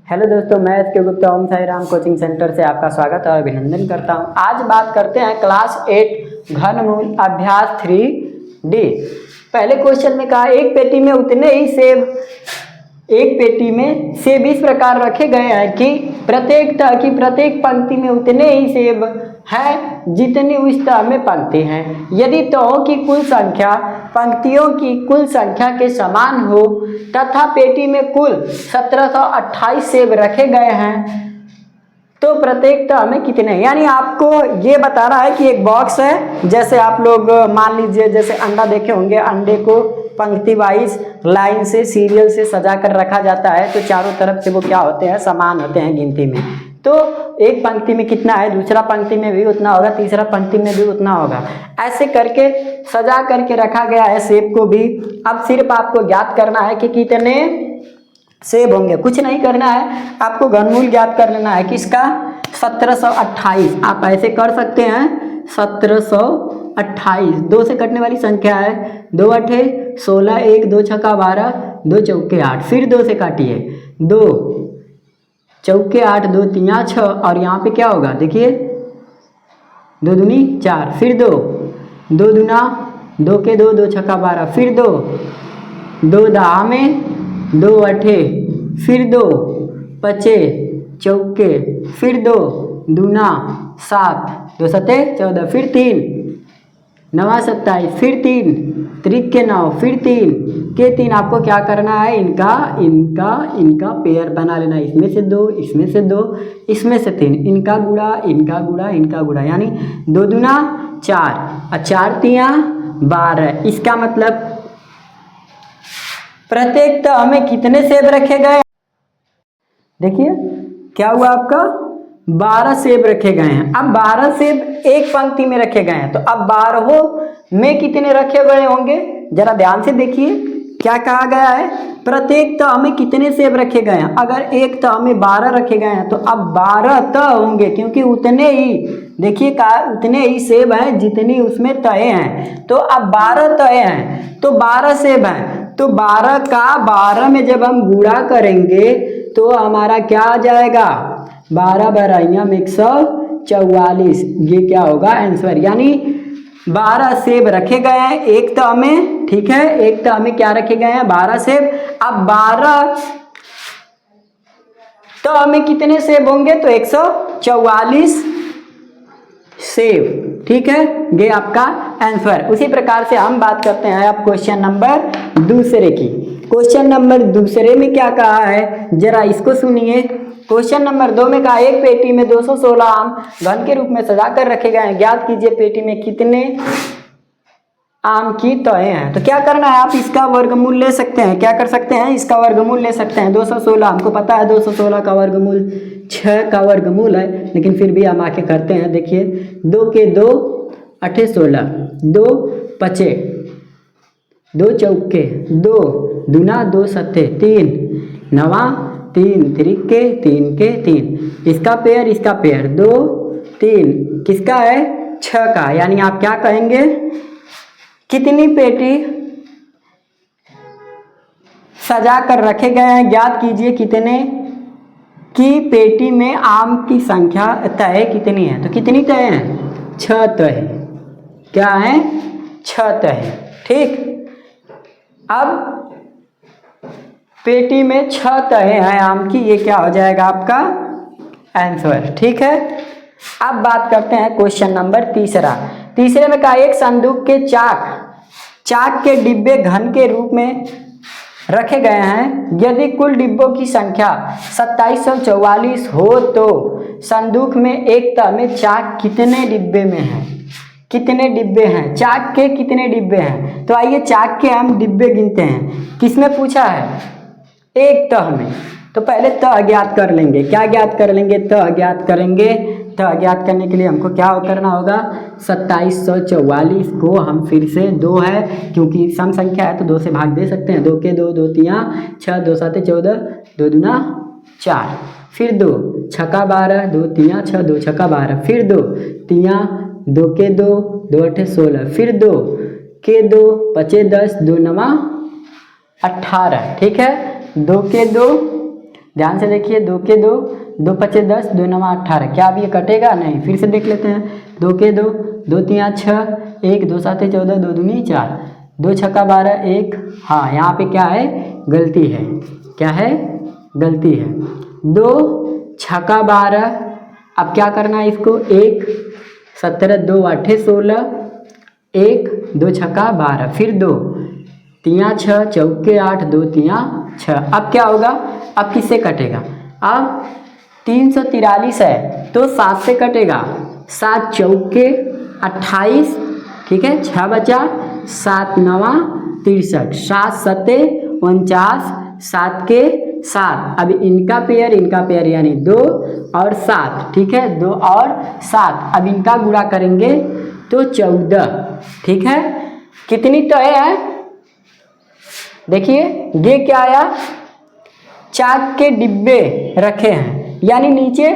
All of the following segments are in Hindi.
हेलो दोस्तों, मैं एस के गुप्ता ओम साई राम कोचिंग सेंटर से आपका स्वागत और अभिनंदन करता हूं। आज बात करते हैं क्लास 8 घनमूल अभ्यास 3D। पहले क्वेश्चन में कहा एक पेटी में सेब इस प्रकार रखे गए हैं कि प्रत्येक तह की प्रत्येक पंक्ति में उतने ही सेब हैं जितनी उस तह में पंक्ति हैं। यदि तहों की कुल संख्या पंक्तियों की कुल संख्या के समान हो तथा पेटी में कुल 1728 सेब रखे गए हैं तो प्रत्येक तह में कितने, यानी आपको ये बताना है कि एक बॉक्स है। जैसे आप लोग मान लीजिए जैसे अंडा देखे होंगे, अंडे को पंक्ति वाइज लाइन से सीरियल से सजा कर रखा जाता है तो चारों तरफ से वो क्या होते हैं, समान होते हैं गिनती में। तो एक पंक्ति में कितना है, दूसरा पंक्ति में भी उतना होगा, तीसरा पंक्ति में भी उतना होगा। ऐसे करके सजा करके रखा गया है सेब को भी। अब सिर्फ आपको ज्ञात करना है कि कितने सेब होंगे, कुछ नहीं करना है, आपको घनमूल ज्ञात कर लेना है किसका, 1728। आप ऐसे कर सकते हैं 1728, 2 से कटने वाली संख्या है, 2 अठे 16, 1 2 छक्का 12, 2 चौके 8, फिर 2 से काटिए, 2 चौके 8, 2 तिया 6 और यहाँ पे क्या होगा देखिए 2 दूनी 4, फिर 2 दूना 2 के 2 2 छक्का 12, फिर 2 दहा में 2 अठे, फिर 2 पचे चौके, फिर 2 दूना 7, 2 सते 14, फिर 3 9 27, फिर 3 त्रिक के 9, फिर 3 के 3। आपको क्या करना है, इनका पेयर बना लेना, इसमें से 2 इसमें से 2 इसमें से 3, इनका गुणा यानी 2 दूना 4 और 4 तिया 12। इसका मतलब प्रत्येक तह में कितने सेब रखे गए, देखिए क्या हुआ आपका 12 सेब रखे गए हैं। अब 12 सेब एक पंक्ति में रखे गए हैं तो अब 12 में कितने रखे गए होंगे, जरा ध्यान से देखिए क्या कहा गया है, प्रत्येक तह में कितने सेब रखे गए हैं। अगर एक तह में 12 रखे गए हैं तो अब 12 तह होंगे, क्योंकि उतने ही देखिए कहा उतने ही सेब हैं जितनी उसमें तहे हैं। तो अब 12 तहे हैं तो 12 सेब हैं, तो 12 का 12 में जब हम गुणा करेंगे तो हमारा क्या आ जाएगा, 12 12 144। ये क्या होगा आंसर, यानी 12 सेब रखे गए हैं एक तह में, ठीक है, एक तह में क्या रखे गए हैं 12 सेब। अब 12 तह में कितने सेब होंगे, तो 144 सेब, ठीक है, ये आपका आंसर। उसी प्रकार से हम बात करते हैं अब क्वेश्चन नंबर दूसरे की। क्वेश्चन नंबर दूसरे में क्या कहा है, जरा इसको सुनिए। क्वेश्चन नंबर 2 में कहा एक पेटी में 216 आम घन के रूप में सजा कर रखे गए हैं, ज्ञात कीजिए पेटी में कितने आम की तहें हैं। तो क्या करना है, आप इसका वर्गमूल ले सकते हैं, क्या कर सकते हैं, इसका वर्गमूल ले सकते हैं। 216 हमको पता है 216 का वर्गमूल 6 का वर्गमूल है, लेकिन फिर भी हम आके करते हैं। देखिए 2 के 2 अठे 16, 2 पचे 2 चौके 2 दूना 2 सत्ते 3 नवा 3 त्रिके 3 के 3, इसका पेयर 2 3 किसका है 6 का, यानी आप क्या कहेंगे कितनी पेटी सजा कर रखे गए हैं, ज्ञात कीजिए कितने की पेटी में आम की संख्या तय कितनी है। तो कितनी तय हैं, 6 तय, क्या है 6 तय, ठीक। अब पेटी में 6 तय हैं आम की, ये क्या हो जाएगा आपका आंसर, ठीक है। अब बात करते हैं क्वेश्चन नंबर तीसरे में कहा एक संदूक के चाक के डिब्बे घन के रूप में रखे गए हैं, यदि कुल डिब्बों की संख्या 2744 हो तो संदूक में एक तह में चाक कितने डिब्बे में है, कितने डिब्बे हैं, चाक के कितने डिब्बे हैं। तो आइए चाक के हम डिब्बे गिनते हैं। किसमें पूछा है, एक तह में, तो पहले तह ज्ञात कर लेंगे। क्या ज्ञात कर लेंगे, तह ज्ञात करेंगे। तह ज्ञात करने के लिए हमको क्या करना होगा, 2744 को हम फिर से 2 है क्योंकि सम संख्या है तो 2 से भाग दे सकते हैं। 2 के 2 2 तिया 6, 2 7 14, 2 दूना 4, फिर 2 छक्का 12, 2 तिया 6, 2 छक्का 12, फिर 2 तिया 2 के 2 2 अठे 16, फिर 2 के 2 पचे 10, 2 नवा 18, ठीक है। 2 के 2 ध्यान से देखिए, 2 के 2, 2 पचे 10, 2 नवा 18। क्या अब ये कटेगा? नहीं। फिर से देख लेते हैं, 2 के 2, 2 तिया 6, 1 2 7 14, 2 दूनी 4, 2 छक्का 12, 1। हाँ, यहाँ पे क्या है? गलती है। क्या है? गलती है। 2 छक्का 12। अब क्या करना है इसको? 1 17, 2 8 16, 1 2 छक्का 12, फिर 2 तिया 6, चौके 8, 2 तिया 6। अब क्या होगा? अब किससे कटेगा? अब 343 है तो 7 से कटेगा। 7 चौके 28, ठीक है, 6 बचा, 7 नवा 63, 7 सते 49, 7 के 7। अब इनका पेयर यानी 2 और 7, ठीक है, 2 और 7। अब इनका गुणा करेंगे तो 14, ठीक है। कितनी तय है? देखिए, ये क्या आया? चाक के डिब्बे रखे हैं, यानी नीचे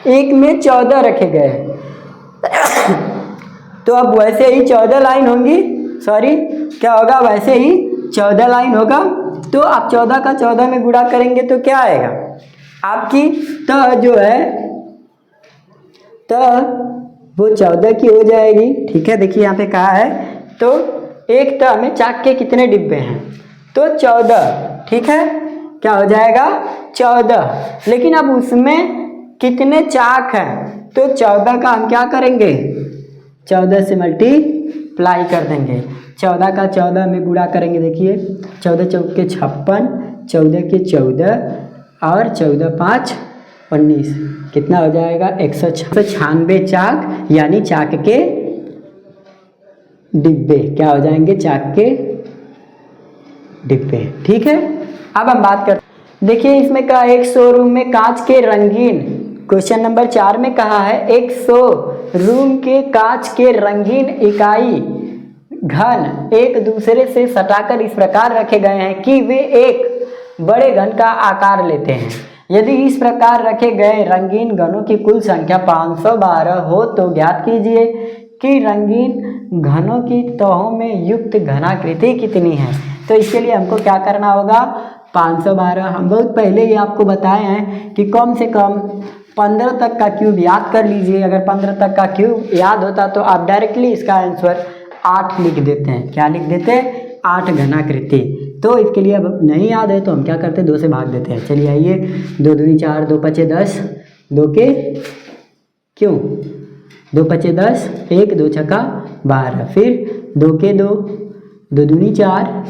एक में 14 रखे गए। तो अब वैसे ही 14 लाइन होंगी, सॉरी क्या होगा? वैसे ही 14 लाइन होगा। तो आप 14 का 14 में गुणा करेंगे तो क्या आएगा? आपकी त जो है, त वो 14 की हो जाएगी, ठीक है। देखिए यहाँ पे कहा है, तो एक त में चाक के कितने डिब्बे हैं? तो 14, ठीक है। क्या हो जाएगा? 14। लेकिन अब उसमें कितने चाक हैं? तो 14 का हम क्या करेंगे? 14 से मल्टीप्लाई कर देंगे। 14 का 14 में गुणा करेंगे। देखिए, 14 चौके 56, 14 के 14 और 14 5 19, कितना हो जाएगा? 196 चाक, यानी चाक के डिब्बे। क्या हो जाएंगे? चाक के डिब्बे, ठीक है। अब हम बात करते, देखिए इसमें कहा एक शोरूम में कांच के रंगीन, क्वेश्चन नंबर 4 में कहा है एक शोरूम के कांच के रंगीन इकाई घन एक दूसरे से सटाकर इस प्रकार रखे गए हैं कि वे एक बड़े घन का आकार लेते हैं। यदि इस प्रकार रखे गए रंगीन घनों की कुल संख्या 512 हो तो ज्ञात कीजिए कि रंगीन घनों की तहों में युक्त घनाकृति कितनी है। तो इसके लिए हमको क्या करना होगा? 512, हम बहुत पहले ही आपको बताए हैं कि कम से कम 15 तक का क्यूब याद कर लीजिए। अगर 15 तक का क्यूब याद होता तो आप डायरेक्टली इसका आंसर 8 लिख देते हैं। क्या लिख देते हैं? 8 घनाकृति। तो इसके लिए अब नहीं याद है तो हम क्या करते हैं? 2 से भाग देते हैं। चलिए आइए, 2 दूनी 4, 2 पचे 10, 2 के क्यों 2 पचे 10, 1 2 छक्का 12, फिर 2 के 2, 2 दूनी 4,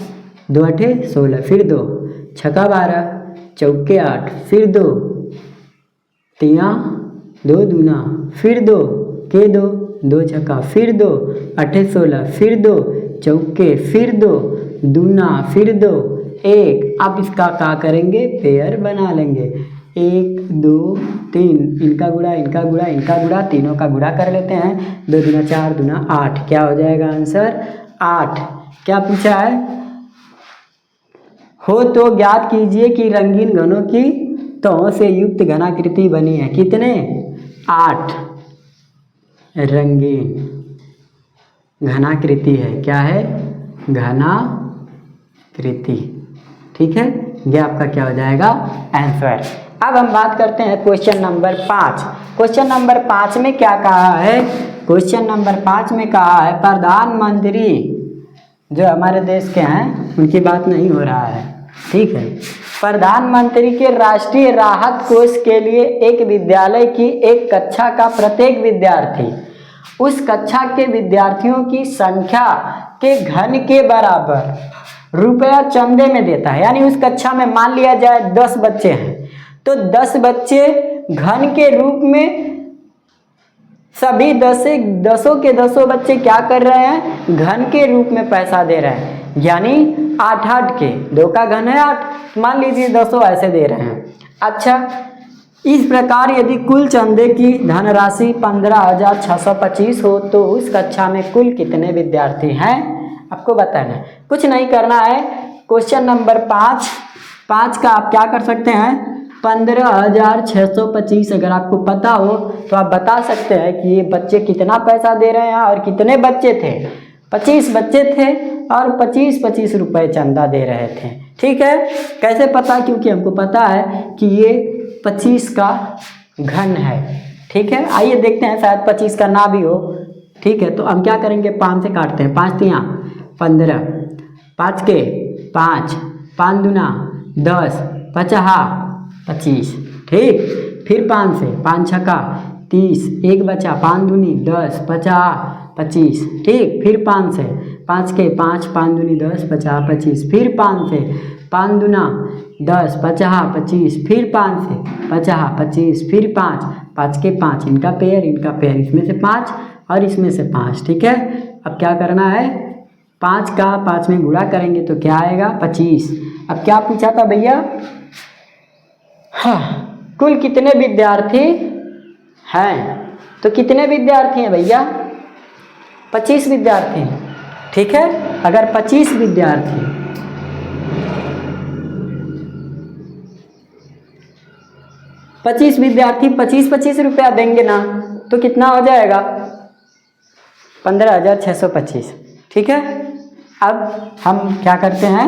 2 अठे 16, फिर 2 छक्का 12, चौके 8, फिर 2 तिया 2 दूना, फिर 2 के 2, 2 छक्का, फिर 2 अठे 16, फिर 2 चौके, फिर 2 दूना, फिर 2 1। अब इसका क्या करेंगे? पेयर बना लेंगे। 1 2 3, इनका गुणा इनका गुणा इनका गुणा, तीनों का गुणा कर लेते हैं। 2 दूना 4 दूना 8। क्या हो जाएगा आंसर? 8। क्या पूछा है? हो तो ज्ञात कीजिए कि रंगीन घनों की तहों से युक्त घनाकृति बनी है। कितने? 8 रंगीन घनाकृति है। क्या है? घनाकृति, ठीक है। ये आपका क्या हो जाएगा? आंसर। अब हम बात करते हैं क्वेश्चन नंबर 5। क्वेश्चन नंबर 5 में क्या कहा है? क्वेश्चन नंबर 5 में कहा है प्रधानमंत्री जो हमारे देश के हैं उनकी बात नहीं हो रहा है, ठीक है। प्रधानमंत्री के राष्ट्रीय राहत कोष के लिए एक विद्यालय की एक कक्षा का प्रत्येक विद्यार्थी उस कक्षा के विद्यार्थियों की संख्या के घन के बराबर रुपया चंदे में देता है। यानी उस कक्षा में मान लिया जाए 10 बच्चे हैं तो 10 बच्चे घन के रूप में सभी 10 के 10 बच्चे क्या कर रहे हैं? घन के रूप में पैसा दे रहे हैं। यानी 8 के 2 का घन है 8, मान लीजिए 10 ऐसे दे रहे हैं। अच्छा, इस प्रकार यदि कुल चंदे की धनराशि 15,625 हो तो उस कक्षा में कुल कितने विद्यार्थी हैं? आपको बताना है, कुछ नहीं करना है। क्वेश्चन नंबर 5 का आप क्या कर सकते हैं? 15,625 अगर आपको पता हो तो आप बता सकते हैं कि ये बच्चे कितना पैसा दे रहे हैं और कितने बच्चे थे। 25 बच्चे थे और 25-25 रुपये चंदा दे रहे थे। ठीक है, कैसे पता? क्योंकि हमको पता है कि ये 25 का घन है। ठीक है, आइए देखते हैं, शायद 25 का ना भी हो। ठीक है, तो हम क्या करेंगे, 5 से काटते हैं। 5 तिया 15, 5 के 5, 5 दूना 10, 25। ठीक, फिर 5 से, 5 छक्का 30, 1 बचा, 5 दूनी 10, 25। ठीक, फिर 5 से, 5 के 5, 5 दूनी 10, 25। फिर 5 से, 5 दूना 10, 25। फिर 5 से, 25। फिर 5 के 5, इनका पेयर, इसमें से 5 और इसमें से 5। ठीक है, अब क्या करना है, 5 का 5 में गुणा करेंगे तो क्या आएगा, 25। अब क्या पूछा था भैया? हाँ, कुल कितने विद्यार्थी हैं? तो कितने विद्यार्थी हैं भैया? 25 विद्यार्थी हैं। ठीक है, अगर 25 विद्यार्थी 25 रुपया देंगे ना, तो कितना हो जाएगा, 15,625। ठीक है, अब हम क्या करते हैं,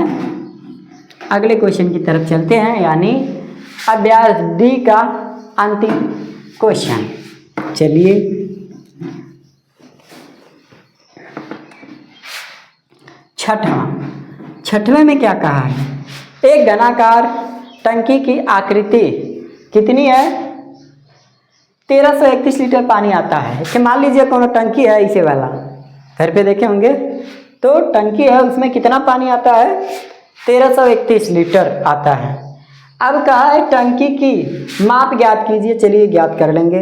अगले क्वेश्चन की तरफ चलते हैं, यानी अभ्यास डी का अंतिम क्वेश्चन। चलिए, छठवें में क्या कहा है, एक घनाकार टंकी की आकृति कितनी है, 1331 लीटर पानी आता है। कि मान लीजिए कौन टंकी है, इसे वाला घर पे देखे होंगे, तो टंकी है, उसमें कितना पानी आता है, 1331 लीटर आता है। अब कहा है टंकी की माप ज्ञात कीजिए। चलिए ज्ञात कर लेंगे।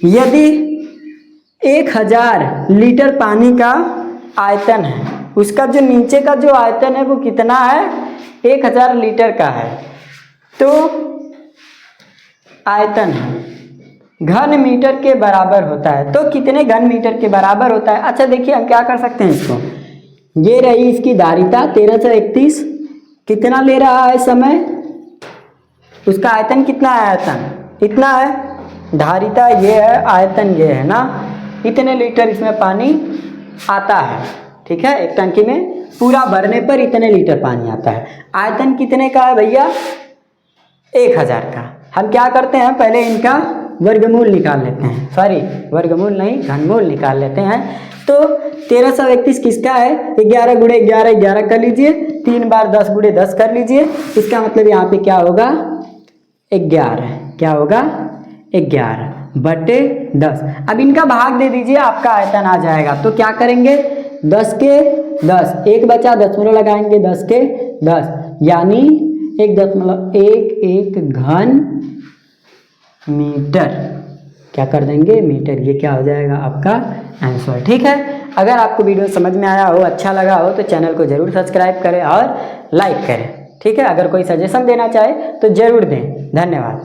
यदि 1000 लीटर पानी का आयतन है, उसका जो नीचे का जो आयतन है वो कितना है, 1000 लीटर का है, तो आयतन है घन मीटर के बराबर होता है। तो कितने घन मीटर के बराबर होता है? अच्छा देखिए, हम क्या कर सकते हैं इसको, ये रही इसकी धारिता 1331, कितना ले रहा है समय, उसका आयतन कितना है, आयतन इतना है, धारिता ये है, आयतन ये है ना, इतने लीटर इसमें पानी आता है। ठीक है, एक टंकी में पूरा भरने पर इतने लीटर पानी आता है। आयतन कितने का है भैया, 1000 का। हम क्या करते हैं, पहले इनका वर्गमूल निकाल लेते हैं, सॉरी वर्गमूल नहीं, घनमूल निकाल लेते हैं। तो 1331 किसका है, 11 गुणे 11, 11 कर लीजिए, 3 बार 10 गुणे 10 कर लीजिए। इसका मतलब यहाँ पे क्या होगा, 11, क्या होगा, 11/10। अब इनका भाग दे दीजिए, आपका आयतन आ जाएगा। तो क्या करेंगे, 10 के 10, 1 बचा, दशमलव लगाएंगे, 10 के 10, यानी 1.11 घन मीटर, क्या कर देंगे, मीटर। ये क्या हो जाएगा आपका आंसर। ठीक है, अगर आपको वीडियो समझ में आया हो, अच्छा लगा हो, तो चैनल को जरूर सब्सक्राइब करें और लाइक करें। ठीक है, अगर कोई सजेशन देना चाहे तो जरूर दें। धन्यवाद।